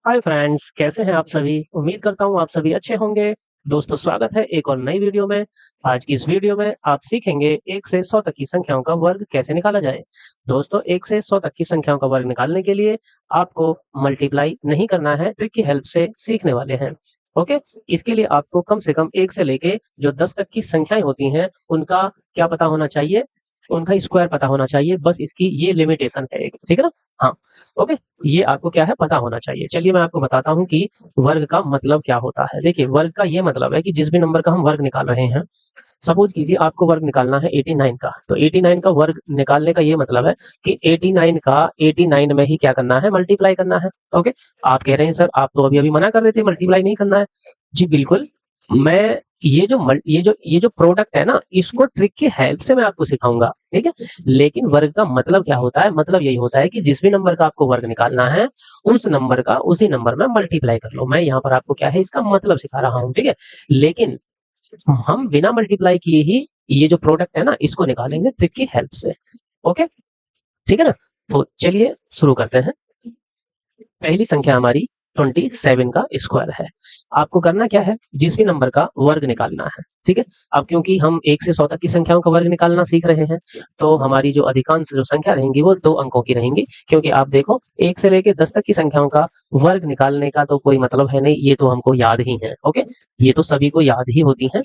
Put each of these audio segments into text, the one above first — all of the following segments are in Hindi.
हाय फ्रेंड्स, कैसे हैं आप सभी। उम्मीद करता हूँ आप सभी अच्छे होंगे। दोस्तों, स्वागत है एक और नई वीडियो में। आज की इस वीडियो में आप सीखेंगे 1 से 100 तक की संख्याओं का वर्ग कैसे निकाला जाए। दोस्तों, 1 से 100 तक की संख्याओं का वर्ग निकालने के लिए आपको मल्टीप्लाई नहीं करना है, ट्रिक की हेल्प से सीखने वाले हैं। ओके। इसके लिए आपको कम से कम 1 से लेके जो 10 तक की संख्याएं होती हैं उनका क्या पता होना चाहिए, उनका स्क्वायर पता होना चाहिए। बस इसकी ये लिमिटेशन है एक, ठीक है ना। हाँ। ओके। ये आपको क्या है पता होना चाहिए। चलिए मैं आपको बताता हूँ कि वर्ग का मतलब क्या होता है। देखिए, वर्ग का ये मतलब है कि जिस भी नंबर का हम वर्ग निकाल रहे हैं, सपोज कीजिए आपको वर्ग निकालना है 89 का, तो 89 का वर्ग निकालने का ये मतलब है कि 89 का 89 में ही क्या करना है, मल्टीप्लाई करना है। ओके। आप कह रहे हैं सर, आप तो अभी अभी मना कर रहे थे मल्टीप्लाई नहीं करना है। जी बिल्कुल। मैं ये जो प्रोडक्ट है ना, इसको ट्रिक की हेल्प से मैं आपको सिखाऊंगा, ठीक है। लेकिन वर्ग का मतलब क्या होता है, मतलब यही होता है कि जिस भी नंबर का आपको वर्ग निकालना है उस नंबर का उसी नंबर में मल्टीप्लाई कर लो। मैं यहाँ पर आपको क्या है इसका मतलब सिखा रहा हूँ, ठीक है। लेकिन हम बिना मल्टीप्लाई किए ही ये जो प्रोडक्ट है ना इसको निकालेंगे ट्रिक की हेल्प से। ओके। ठीक है ना। तो चलिए शुरू करते हैं। पहली संख्या हमारी 27 का स्क्वायर है। आपको करना क्या है, जिस भी नंबर का वर्ग निकालना है, ठीक है। अब क्योंकि हम 1 से 100 तक की संख्याओं का वर्ग निकालना सीख रहे हैं, तो हमारी जो अधिकांश जो संख्या रहेंगी वो 2 अंकों की रहेंगी। क्योंकि आप देखो, 1 से लेके 10 तक की संख्याओं का वर्ग निकालने का तो कोई मतलब है नहीं, ये तो हमको याद ही है। ओके। ये तो सभी को याद ही होती हैं।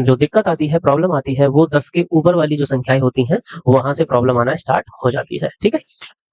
जो दिक्कत आती है, प्रॉब्लम आती है, वो 10 के ऊपर वाली जो संख्याएं होती हैं वहां से प्रॉब्लम आना स्टार्ट हो जाती है, ठीक है।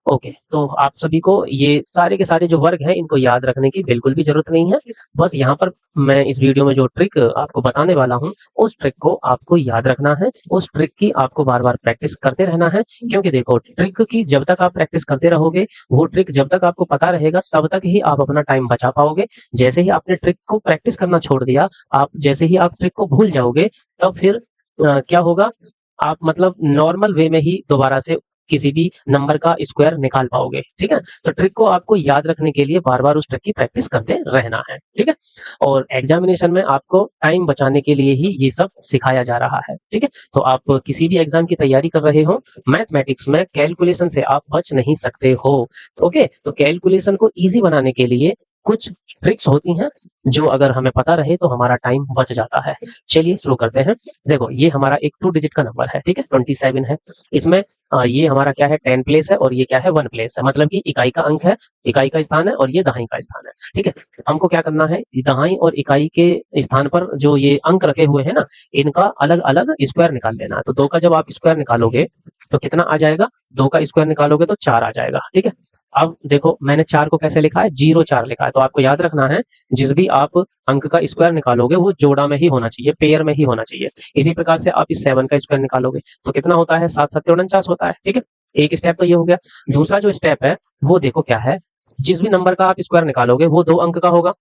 ओके। तो आप सभी को ये सारे के सारे जो वर्ग हैं इनको याद रखने की बिल्कुल भी जरूरत नहीं है। बस यहाँ पर मैं इस वीडियो में जो ट्रिक आपको बताने वाला हूँ उस ट्रिक को आपको याद रखना है। उस ट्रिक की आपको बार बार प्रैक्टिस करते रहना है। क्योंकि देखो, ट्रिक की जब तक आप प्रैक्टिस करते रहोगे, वो ट्रिक जब तक आपको पता रहेगा तब तक ही आप अपना टाइम बचा पाओगे। जैसे ही आपने ट्रिक को प्रैक्टिस करना छोड़ दिया, आप जैसे ही आप ट्रिक को भूल जाओगे, तब फिर क्या होगा, आप मतलब नॉर्मल वे में ही दोबारा से किसी भी नंबर का स्क्वायर निकाल पाओगे, ठीक है। तो ट्रिक को आपको याद रखने के लिए बार बार उस ट्रिक की प्रैक्टिस करते रहना है, ठीक है। और एग्जामिनेशन में आपको टाइम बचाने के लिए ही ये सब सिखाया जा रहा है, ठीक है। तो आप किसी भी एग्जाम की तैयारी कर रहे हो, मैथमेटिक्स में कैलकुलेशन से आप बच नहीं सकते हो। ओके। तो कैलकुलेशन को ईजी बनाने के लिए कुछ ट्रिक्स होती हैं जो अगर हमें पता रहे तो हमारा टाइम बच जाता है। चलिए शुरू करते हैं। देखो, ये हमारा एक 2 डिजिट का नंबर है, ठीक है, 27 है। इसमें ये हमारा क्या है, 10 प्लेस है और ये क्या है, 1 प्लेस है। मतलब कि इकाई का अंक है, इकाई का स्थान है और ये दहाई का स्थान है, ठीक है। हमको क्या करना है, दहाई और इकाई के स्थान पर जो ये अंक रखे हुए हैं ना, इनका अलग अलग स्क्वायर निकाल लेना है। तो 2 का जब आप स्क्वायर निकालोगे तो कितना आ जाएगा, 2 का स्क्वायर निकालोगे तो 4 आ जाएगा, ठीक है। अब देखो, मैंने 4 को कैसे लिखा है, 0 4 लिखा है। तो आपको याद रखना है, जिस भी आप अंक का स्क्वायर निकालोगे वो जोड़ा में ही होना चाहिए, पेयर में ही होना चाहिए। इसी प्रकार से आप इस 7 का स्क्वायर निकालोगे तो कितना होता है, 7 7 49 होता है, ठीक है। एक स्टेप तो ये हो गया। दूसरा जो स्टेप है वो देखो क्या है, जिस भी नंबर का आप स्क्वायर निकालोगे वो 2 अंक का होगा।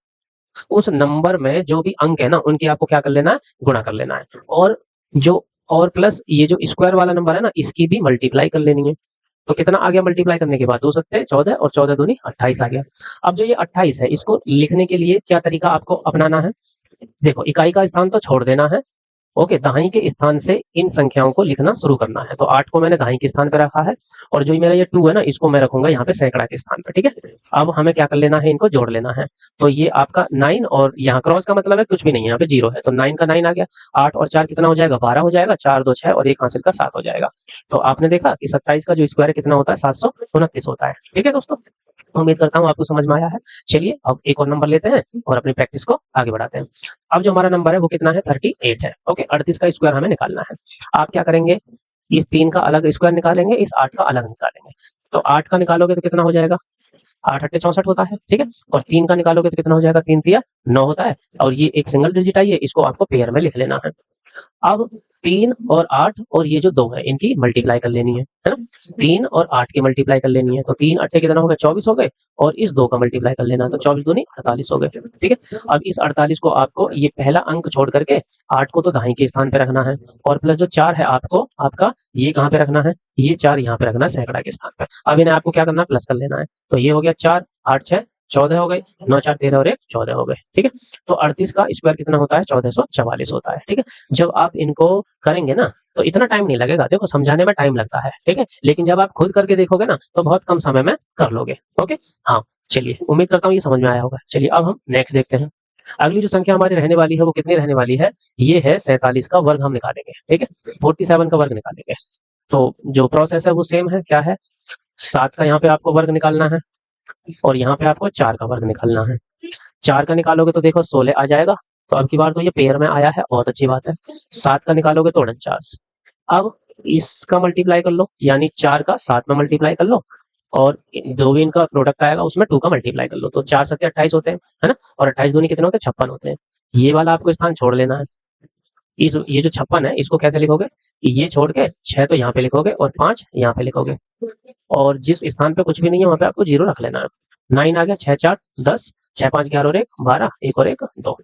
उस नंबर में जो भी अंक है ना उनकी आपको क्या कर लेना है, गुणा कर लेना है। जो और प्लस ये जो स्क्वायर वाला नंबर है ना, इसकी भी मल्टीप्लाई कर लेनी है। तो कितना आ गया मल्टीप्लाई करने के बाद, 2 सत्ते 14 और 14 दूनी 28 आ गया। अब जो ये 28 है इसको लिखने के लिए क्या तरीका आपको अपनाना है, देखो, इकाई का स्थान तो छोड़ देना है। ओके। दहाई के स्थान से इन संख्याओं को लिखना शुरू करना है। तो 8 को मैंने दहाई के स्थान पे रखा है और जो मेरा ये 2 है ना इसको मैं रखूंगा यहाँ पे सैकड़ा के स्थान पे, ठीक है। अब हमें क्या कर लेना है, इनको जोड़ लेना है। तो ये आपका 9 और यहाँ क्रॉस का मतलब है कुछ भी नहीं है, यहाँ पे 0 है तो 9 का 9 आ गया। 8 और 4 कितना हो जाएगा, 12 हो जाएगा। 4 2 6 और 1 हासिल का 7 हो जाएगा। तो आपने देखा कि 27 का जो स्क्वायर है कितना होता है, 729 होता है, ठीक है दोस्तों। उम्मीद करता हूँ आपको समझ में आया है। चलिए अब एक और नंबर लेते हैं और अपनी प्रैक्टिस को आगे बढ़ाते हैं। अब जो हमारा नंबर है वो कितना है, 38 है। ओके। 38 का स्क्वायर हमें निकालना है। आप क्या करेंगे, इस 3 का अलग स्क्वायर निकालेंगे, इस 8 का अलग निकालेंगे। तो 8 का निकालोगे तो कितना हो जाएगा, 8 8 64 होता है, ठीक है। और 3 का निकालोगे तो कितना हो जाएगा, 3 3 9 होता है। और ये एक सिंगल डिजिट आई है, इसको आपको पेयर में लिख लेना है। अब 3 और 8 और ये जो 2 है इनकी मल्टीप्लाई कर लेनी है ना। 3 और 8 की मल्टीप्लाई कर लेनी है। तो 3 8 कितना हो गया, 24 हो गए। और इस 2 का मल्टीप्लाई कर लेना है। तो 24 दूनी 48 हो गए, ठीक है। अब इस 48 को आपको ये पहला अंक छोड़ करके 8 को तो दहाई के स्थान पे रखना है, और प्लस जो 4 है आपको आपका ये कहाँ पे रखना है, ये 4 यहाँ पे रखना है सैकड़ा के स्थान पे। अब इन्हें आपको क्या करना है, प्लस कर लेना है। तो ये हो गया 4 8 6 14 हो गए, 9 4 13 और 1 14 हो गए। ठीक है, तो 38 का स्क्वायर कितना होता है? 1444 होता है। ठीक है, जब आप इनको करेंगे ना तो इतना टाइम नहीं लगेगा, देखो समझाने में टाइम लगता है। ठीक है, लेकिन जब आप खुद करके देखोगे ना तो बहुत कम समय में कर लोगे। ओके, हाँ चलिए, उम्मीद करता हूँ ये समझ में आया होगा। चलिए अब हम नेक्स्ट देखते हैं। अगली जो संख्या हमारी रहने वाली है वो कितनी रहने वाली है? ये है 47 का वर्ग हम निकालेंगे। ठीक है, 47 का वर्ग निकालेंगे। तो जो प्रोसेस है वो सेम है, क्या है? 7 का यहाँ पे आपको वर्ग निकालना है और यहाँ पे आपको 4 का वर्ग निकालना है। 4 का निकालोगे तो देखो 16 आ जाएगा, तो अब की बार तो ये पेयर में आया है, बहुत अच्छी बात है। 7 का निकालोगे तो 49। अब इसका मल्टीप्लाई कर लो, यानी 4 का 7 में मल्टीप्लाई कर लो और जो भी इनका प्रोडक्ट आएगा उसमें 2 का मल्टीप्लाई कर लो, तो 4 7 28 होते हैं, है ना? और 28 दूनी कितने होते हैं? 56 होते हैं। ये वाला आपको स्थान छोड़ लेना है। इस ये जो 56 है इसको कैसे लिखोगे? ये छोड़ के 6 तो यहाँ पे लिखोगे और 5 यहाँ पे लिखोगे, और जिस स्थान पे कुछ भी नहीं है वहां पे आपको 0 रख लेना है। 9 आ गया, 6 4 10, 6 5 11 और 1 12, 1 और 1 2,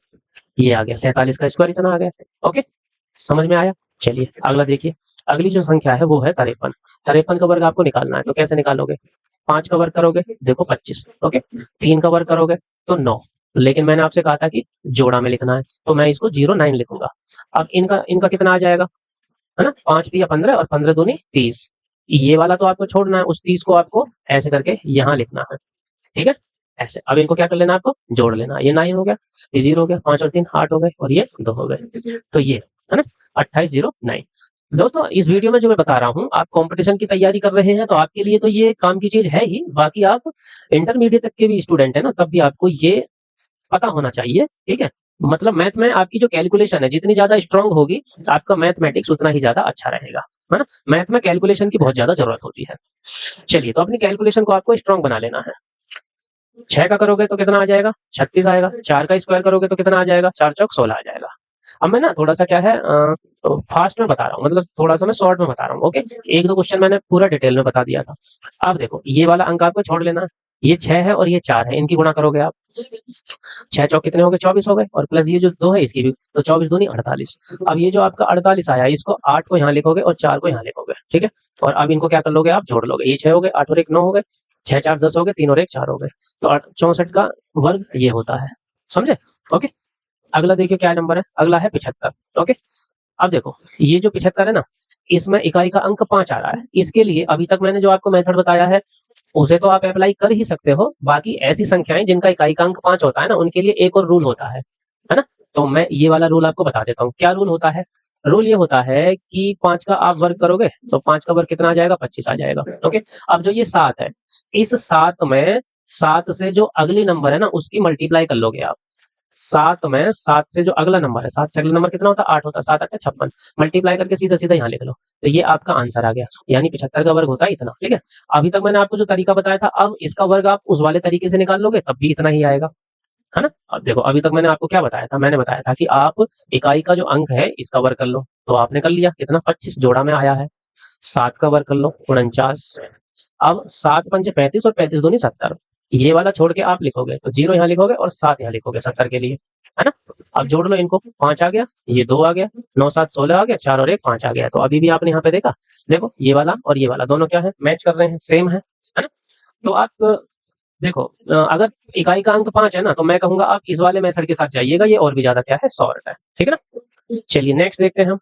ये आ गया 47 का स्क्वायर, इतना आ गया। ओके, समझ में आया? चलिए अगला देखिए। अगली जो संख्या है वो है 53। 53 का वर्ग आपको निकालना है, तो कैसे निकालोगे? 5 का वर्ग करोगे, देखो 25। ओके, 3 का वर्ग करोगे तो 9, लेकिन मैंने आपसे कहा था कि जोड़ा में लिखना है, तो मैं इसको 09 लिखूंगा। अब इनका इनका कितना आ जाएगा, है ना? 5 दिया 15 और 15 दूनी 30। ये वाला तो आपको छोड़ना है, उस 30 को आपको ऐसे करके यहाँ लिखना है। ठीक है, ऐसे। अब इनको क्या कर लेना है? आपको जोड़ लेना। ये 9 हो गया, ये 0 हो गया, 5 और 3 8 हो गए और ये 2 हो गए, तो ये है ना 28 0 9। दोस्तों इस वीडियो में जो मैं बता रहा हूँ, आप कंपटीशन की तैयारी कर रहे हैं तो आपके लिए तो ये काम की चीज है ही, बाकी आप इंटरमीडिएट तक के भी स्टूडेंट है ना, तब भी आपको ये पता होना चाहिए। ठीक है, मतलब मैथ में आपकी जो कैलकुलेशन है जितनी ज्यादा स्ट्रांग होगी, आपका मैथमेटिक्स उतना ही ज्यादा अच्छा रहेगा, है ना? मैथ में कैलकुलेशन की बहुत ज्यादा जरूरत होती है। चलिए, तो अपनी कैलकुलेशन को आपको स्ट्रांग बना लेना है। 6 का करोगे तो कितना आ जाएगा? 36 आएगा। 4 का स्क्वायर करोगे तो कितना आ जाएगा? 4 चौक 16 आ जाएगा। अब मैं ना थोड़ा सा क्या है फास्ट में बता रहा हूँ, मतलब थोड़ा सा मैं शॉर्ट में बता रहा हूँ। ओके, एक दो क्वेश्चन मैंने पूरा डिटेल में बता दिया था। अब देखो ये वाला अंक आपको छोड़ लेना है, ये 6 है और ये 4 है, इनकी गुणा करोगे आप। 6 चौक कितने हो गए? 24 हो गए, और प्लस ये जो 2 है इसकी भी, तो 24 दूनी 48। अब ये जो आपका 48 आया, इसको 8 को यहाँ लिखोगे और 4 को यहाँ लिखोगे। ठीक है, और अब इनको क्या कर लोगे? आप जोड़ लोगे। ये 6 हो गए, 8 और 1 9 हो गए, 6 4 10 हो गए, 3 और 1 4 हो गए, तो 64 का वर्ग ये होता है। समझे? ओके, अगला देखिए क्या नंबर है? अगला है 75। ओके, अब देखो ये जो 75 है ना, इसमें इकाई का अंक 5 आ रहा है। इसके लिए अभी तक मैंने जो आपको मेथड बताया है उसे तो आप अप्लाई कर ही सकते हो, बाकी ऐसी संख्याएं जिनका इकाई का अंक 5 होता है ना, उनके लिए एक और रूल होता है ना? तो मैं ये वाला रूल आपको बता देता हूँ। क्या रूल होता है? रूल ये होता है कि 5 का आप वर्ग करोगे तो 5 का वर्ग कितना आ जाएगा? 25 आ जाएगा। ओके, अब जो ये 7 है, इस 7 में 7 से जो अगली नंबर है ना उसकी मल्टीप्लाई कर लोगे आप। 7 में 7 से जो अगला नंबर है, 7 से अगला नंबर कितना होता है? 8 होता है। 7 8 56, मल्टीप्लाई करके सीधा सीधा यहाँ लिख लो, तो ये आपका आंसर आ गया, यानी 75 का वर्ग होता है इतना। ठीक है, अभी तक मैंने आपको जो तरीका बताया था, अब इसका वर्ग आप उस वाले तरीके से निकाल लोगे तब भी इतना ही आएगा, है ना? अब देखो अभी तक मैंने आपको क्या बताया था? मैंने बताया था कि आप इकाई का जो अंक है इसका वर्ग कर लो, तो आपने कर लिया कितना? 25 जोड़ा में आया है। 7 का वर्ग कर लो, 49। अब 7 पंचे 35 और 35 दूनी 70, ये वाला छोड़ के आप लिखोगे तो 0 यहाँ लिखोगे और 7 यहाँ लिखोगे 70 के लिए, है ना? अब जोड़ लो इनको, 5 आ गया, ये 2 आ गया, 9 7 16 आ गया, 4 और 1 5 आ गया। तो अभी भी आपने यहाँ पे देखा, देखो ये वाला और ये वाला दोनों क्या है? मैच कर रहे हैं, सेम है ना? तो आप देखो अगर इकाई का अंक 5 है ना, तो मैं कहूंगा आप इस वाले मेथड के साथ जाइएगा, ये और भी ज्यादा क्या है? शॉर्ट है। ठीक है ना? चलिए नेक्स्ट देखते हैं हम।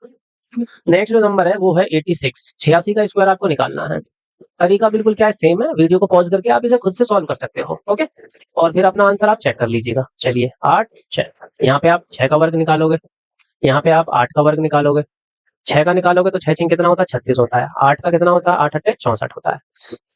नेक्स्ट जो नंबर है वो है 86। 86 का स्क्वायर आपको निकालना है। तरीका बिल्कुल क्या है? सेम है। वीडियो को पॉज करके आप इसे खुद से सॉल्व कर सकते हो। ओके, और फिर अपना आंसर आप चेक कर लीजिएगा। चलिए 8 6, यहाँ पे आप 6 का वर्ग निकालोगे, यहाँ पे आप 8 का वर्ग निकालोगे। 6 का निकालोगे तो 6 छिंग कितना होता है? 36 होता है। 8 का कितना होता है? 8 अट्ठे 64 होता है।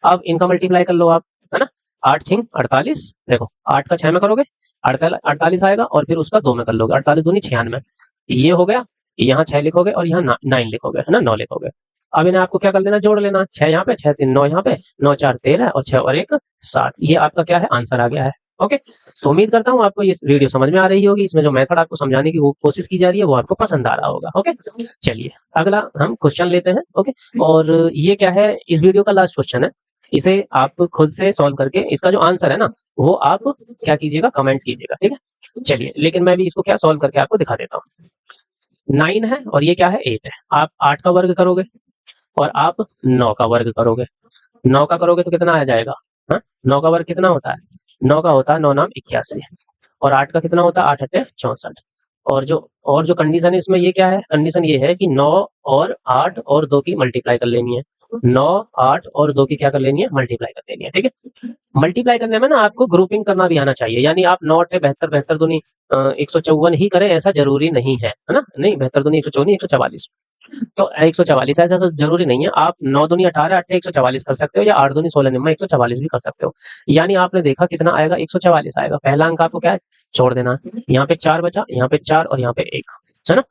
अब इनका मल्टीप्लाई कर लो आप, है ना? 8 छिंग 48, देखो 8 का 6 में करोगे 48 आएगा, और फिर उसका 2 में कर लोगे, 48 दूनी 96, ये हो गया। यहाँ 6 लिखोगे और यहाँ 9 लिखोगे, है ना? 9 लिखोगे। अब इन्हें आपको क्या कर लेना? जोड़ लेना। 6 यहाँ पे, 6 3 9 यहाँ पे, 9 4 13 और 6 और 1 7, ये आपका क्या है? आंसर आ गया है। ओके, तो उम्मीद करता हूँ आपको ये वीडियो समझ में आ रही होगी। इसमें जो मेथड आपको समझाने की कोशिश की जा रही है वो आपको पसंद आ रहा होगा। ओके, चलिए अगला हम क्वेश्चन लेते हैं। ओके, और ये क्या है? इस वीडियो का लास्ट क्वेश्चन है। इसे आप खुद से सॉल्व करके इसका जो आंसर है ना वो आप क्या कीजिएगा? कमेंट कीजिएगा। ठीक है, चलिए लेकिन मैं भी इसको क्या सॉल्व करके आपको दिखा देता हूँ। 9 है और ये क्या है? 8 है। आप 8 का वर्ग करोगे और आप 9 का वर्ग करोगे। 9 का करोगे तो कितना आ जाएगा? हाँ, 9 का वर्ग कितना होता है? 9 का होता है 9 नाम 81 और 8 का कितना होता है 8 अट्ठे 64 और जो कंडीशन है इसमें ये क्या है, कंडीशन ये है कि 9 और 8 और 2 की मल्टीप्लाई कर लेनी है। 9 8 और 2 की क्या कर लेनी है, मल्टीप्लाई कर लेनी है। ठीक है, मल्टीप्लाई करने में ना आपको ग्रुपिंग करना भी आना चाहिए, यानी आप 9 अट्ठे 72 72 दूनी 154 ही करें ऐसा जरूरी नहीं है ना, नहीं 72 दूनी 154 144, तो 144 ऐसा जरूरी नहीं है। आप 9 दूनी 18 अट्ठे 144 कर सकते हो या 8 दूनी 16 निम्मा 144 भी कर सकते हो। यानी आपने देखा कितना आएगा 144 आएगा। पहला अंक आपको क्या है, छोड़ देना है। यहाँ पे 4 बचा, यहाँ पे 4 और यहाँ पे 1 है ना।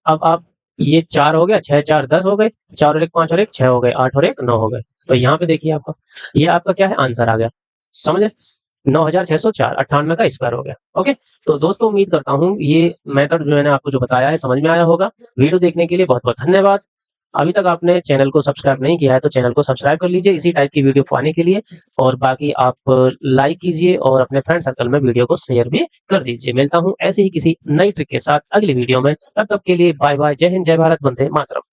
अब आप ये 4 हो गया, 6 4 10 हो गए, 4 और 1 5 और 1 6 हो गए, 8 और 1 9 हो गए। तो यहाँ पे देखिए आपका ये आपका क्या है, आंसर आ गया। समझे, 9604 98 का स्क्वायर हो गया। ओके, तो दोस्तों उम्मीद करता हूँ ये मेथड जो मैंने आपको जो बताया है समझ में आया होगा। वीडियो देखने के लिए बहुत बहुत धन्यवाद। अभी तक आपने चैनल को सब्सक्राइब नहीं किया है तो चैनल को सब्सक्राइब कर लीजिए इसी टाइप की वीडियो पाने के लिए, और बाकी आप लाइक कीजिए और अपने फ्रेंड सर्कल में वीडियो को शेयर भी कर दीजिए। मिलता हूँ ऐसे ही किसी नई ट्रिक के साथ अगली वीडियो में, तब तक के लिए बाय बाय, जय हिंद, जय भारत, वंदे मातरम।